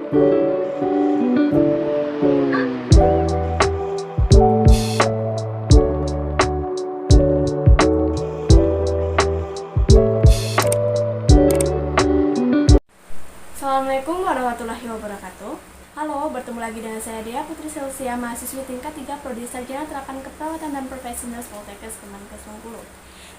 Assalamualaikum warahmatullahi wabarakatuh. Halo, bertemu lagi dengan saya Dea Putri Selsia, mahasiswi tingkat 3 Prodi Sarjana Terapan Keperawatan dan Profesional Poltekkes Kemenkes Bengkulu.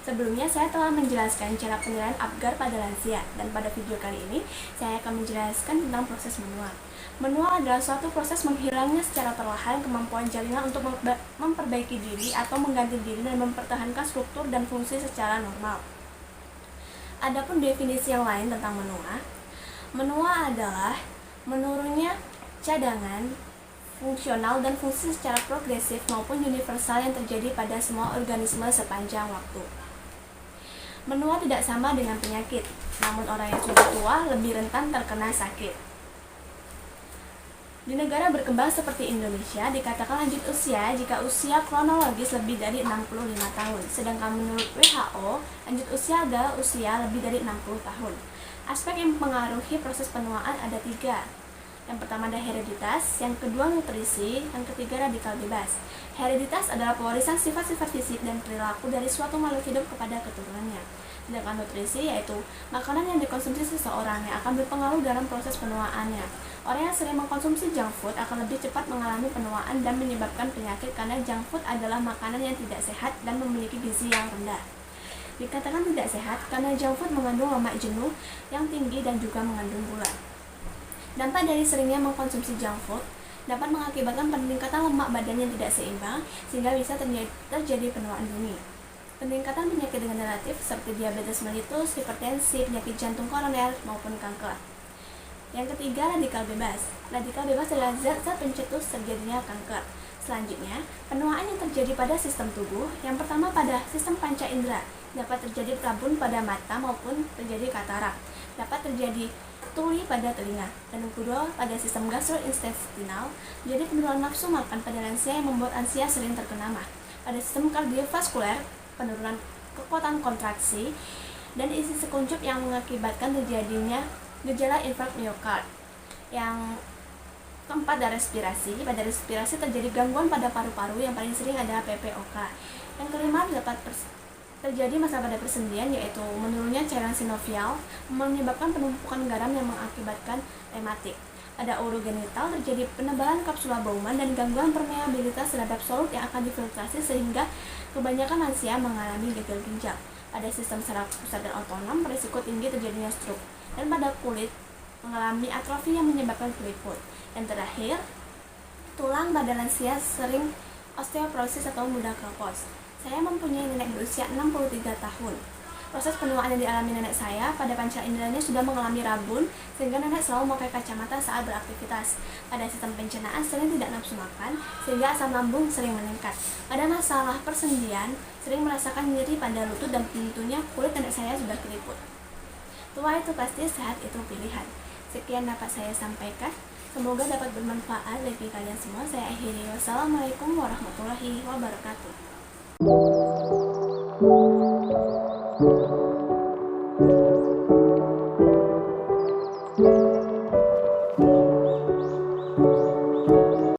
Sebelumnya saya telah menjelaskan cara penilaian APGAR pada lansia, dan pada video kali ini saya akan menjelaskan tentang proses menua. Menua adalah suatu proses menghilangnya secara perlahan kemampuan jaringan untuk memperbaiki diri atau mengganti diri dan mempertahankan struktur dan fungsi secara normal. Adapun definisi yang lain tentang menua adalah menurunnya cadangan fungsional dan fungsi secara progresif maupun universal yang terjadi pada semua organisme sepanjang waktu. Menua tidak sama dengan penyakit, namun orang yang sudah tua lebih rentan terkena sakit. Di negara berkembang seperti Indonesia, dikatakan lanjut usia jika usia kronologis lebih dari 65 tahun. Sedangkan menurut WHO, lanjut usia adalah usia lebih dari 60 tahun. Aspek yang mempengaruhi proses penuaan ada 3. Yang pertama ada hereditas, yang kedua nutrisi, yang ketiga radikal bebas. Hereditas adalah pewarisan sifat-sifat fisik dan perilaku dari suatu makhluk hidup kepada keturunannya. Sedangkan nutrisi yaitu makanan yang dikonsumsi seseorang yang akan berpengaruh dalam proses penuaannya. Orang yang sering mengkonsumsi junk food akan lebih cepat mengalami penuaan dan menyebabkan penyakit karena junk food adalah makanan yang tidak sehat dan memiliki gizi yang rendah. Dikatakan tidak sehat karena junk food mengandung lemak jenuh yang tinggi dan juga mengandung gula. Dampak dari seringnya mengkonsumsi junk food dapat mengakibatkan peningkatan lemak badan yang tidak seimbang sehingga bisa terjadi penuaan dini. Peningkatan penyakit degeneratif seperti diabetes mellitus, hipertensi, penyakit jantung koroner maupun kanker. Yang ketiga, radikal bebas. Radikal bebas adalah zat-zat pencetus terjadinya kanker. Selanjutnya, penuaan yang terjadi pada sistem tubuh. Yang pertama pada sistem panca indera, dapat terjadi rabun pada mata maupun terjadi katarak. Dapat terjadi tuli pada telinga. Dan yang kedua, pada sistem gastrointestinal, jadi penurunan nafsu makan pada lansia yang membuat lansia sering terkena mah. Pada sistem kardiovaskuler, penurunan kekuatan kontraksi dan isi sekuncup yang mengakibatkan terjadinya gejala infark miokard. Yang keempat ada respirasi. Pada respirasi terjadi gangguan pada paru-paru, yang paling sering adalah PPOK. Yang kelima dapat terjadi masalah pada persendian, yaitu menurunnya cairan sinovial menyebabkan penumpukan garam yang mengakibatkan rematik. Pada urogenital terjadi penebalan kapsula Bowman dan gangguan permeabilitas terhadap solut yang akan difiltrasi sehingga kebanyakan lansia mengalami gagal ginjal. Pada sistem saraf pusat dan otonom berisiko tinggi terjadinya stroke. Dan pada kulit mengalami atrofi yang menyebabkan keriput. Yang terakhir, tulang pada lansia sering osteoporosis atau mudah keropos. Saya mempunyai nenek berusia 63 tahun. Proses penuaan yang dialami nenek saya pada panca inderanya sudah mengalami rabun sehingga nenek selalu memakai kacamata saat beraktivitas. Pada sistem pencernaan sering tidak nafsu makan sehingga asam lambung sering meningkat. Pada masalah persendian sering merasakan nyeri pada lutut dan tentunya kulit nenek saya sudah keriput. Tua itu pasti, sehat itu pilihan. Sekian dapat saya sampaikan. Semoga dapat bermanfaat bagi kalian semua. Saya akhiri. Wassalamualaikum warahmatullahi wabarakatuh.